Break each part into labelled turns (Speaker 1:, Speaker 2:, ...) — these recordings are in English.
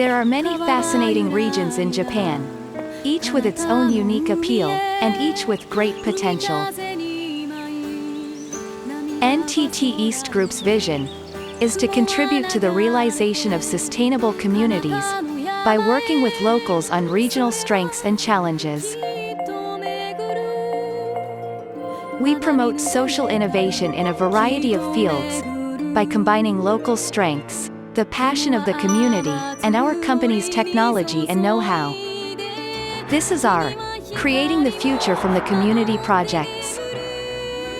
Speaker 1: There are many fascinating regions in Japan, each with its own unique appeal, and each with great potential. NTT East Group's vision is to contribute to the realization of sustainable communities by working with locals on regional strengths and challenges. We promote social innovation in a variety of fields by combining local strengths, the passion of the community, and our company's technology and know-how. This is our Creating the Future from the Community projects.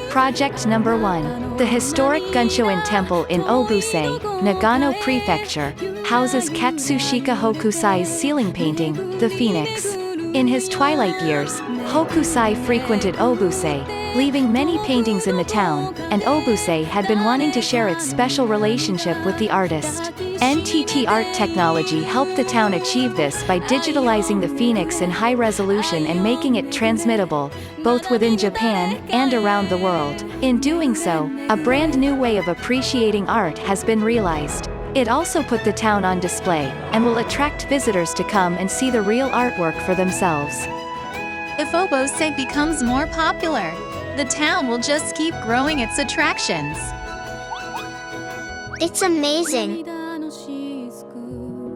Speaker 1: Project number 1. The historic Gansho-in Temple in Obuse, Nagano Prefecture, houses Katsushika Hokusai's ceiling painting, The Phoenix. In his twilight years, Hokusai frequented Obuse, leaving many paintings in the town, and Obuse had been wanting to share its special relationship with the artist. NTT Art Technology helped the town achieve this by digitalizing the Phoenix in high resolution and making it transmittable, both within Japan and around the world. In doing so, a brand new way of appreciating art has been realized. It also put the town on display, and will attract visitors to come and see the real artwork for themselves.
Speaker 2: If Obose becomes more popular, the town will just keep growing its attractions.
Speaker 3: It's amazing.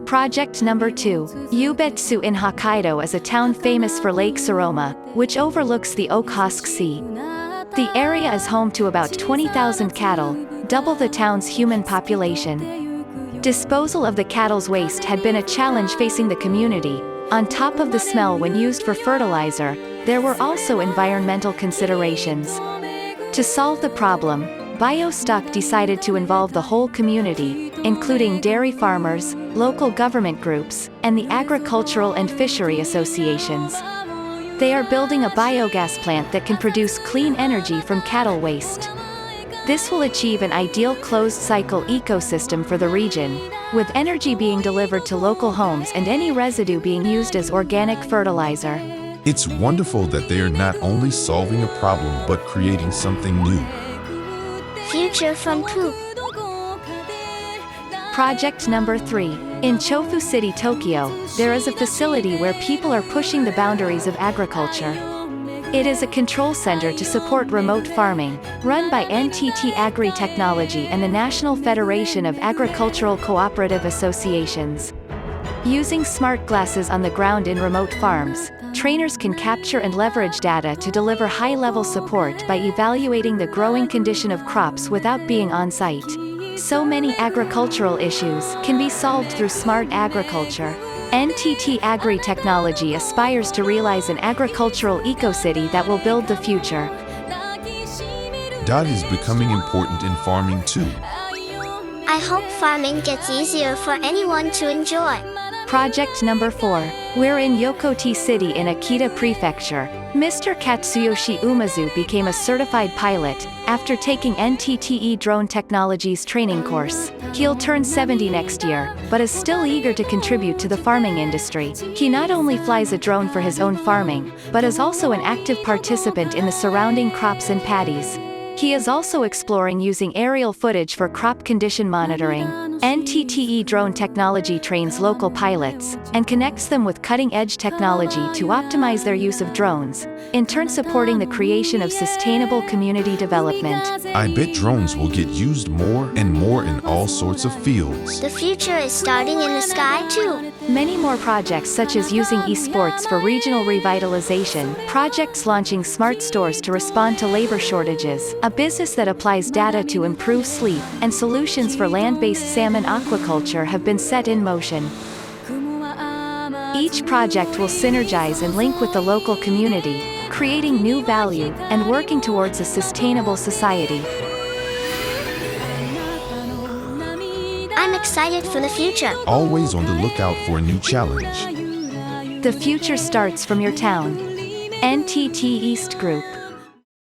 Speaker 1: Project number 2. Ubetsu in Hokkaido is a town famous for Lake Soroma, which overlooks the Okhotsk Sea. The area is home to about 20,000 cattle, double the town's human population. Disposal of the cattle's waste had been a challenge facing the community. On top of the smell when used for fertilizer, there were also environmental considerations. To solve the problem, Biostock decided to involve the whole community, including dairy farmers, local government groups, and the agricultural and fishery associations. They are building a biogas plant that can produce clean energy from cattle waste. This will achieve an ideal closed-cycle ecosystem for the region, with energy being delivered to local homes and any residue being used as organic fertilizer.
Speaker 4: It's wonderful that they are not only solving a problem but creating something new.
Speaker 3: Future from poop.
Speaker 1: Project number 3. In Chofu City, Tokyo, there is a facility where people are pushing the boundaries of agriculture. It is a control center to support remote farming, run by NTT Agri-Technology and the National Federation of Agricultural Cooperative Associations. Using smart glasses on the ground in remote farms, trainers can capture and leverage data to deliver high-level support by evaluating the growing condition of crops without being on-site. So many agricultural issues can be solved through smart agriculture. NTT Agri-Technology aspires to realize an agricultural ecocity that will build the future.
Speaker 4: Dot is becoming important in farming too.
Speaker 3: I hope farming gets easier for anyone to enjoy.
Speaker 1: Project number 4. We're in Yokoti City in Akita Prefecture. Mr. Katsuyoshi Umezu became a certified pilot after taking NTT Drone Technology's training course. He'll turn 70 next year, but is still eager to contribute to the farming industry. He not only flies a drone for his own farming, but is also an active participant in the surrounding crops and paddies. He is also exploring using aerial footage for crop condition monitoring. NTT Drone Technology trains local pilots, and connects them with cutting-edge technology to optimize their use of drones, in turn supporting the creation of sustainable community development.
Speaker 4: I bet drones will get used more and more in all sorts of fields.
Speaker 3: The future is starting in the sky too.
Speaker 1: Many more projects such as using esports for regional revitalization, projects launching smart stores to respond to labor shortages, a business that applies data to improve sleep, and solutions for land-based salmon aquaculture have been set in motion. Each project will synergize and link with the local community, creating new value, and working towards a sustainable society.
Speaker 3: I'm excited for the future.
Speaker 4: Always on the lookout for a new challenge.
Speaker 1: The future starts from your town. NTT East Group.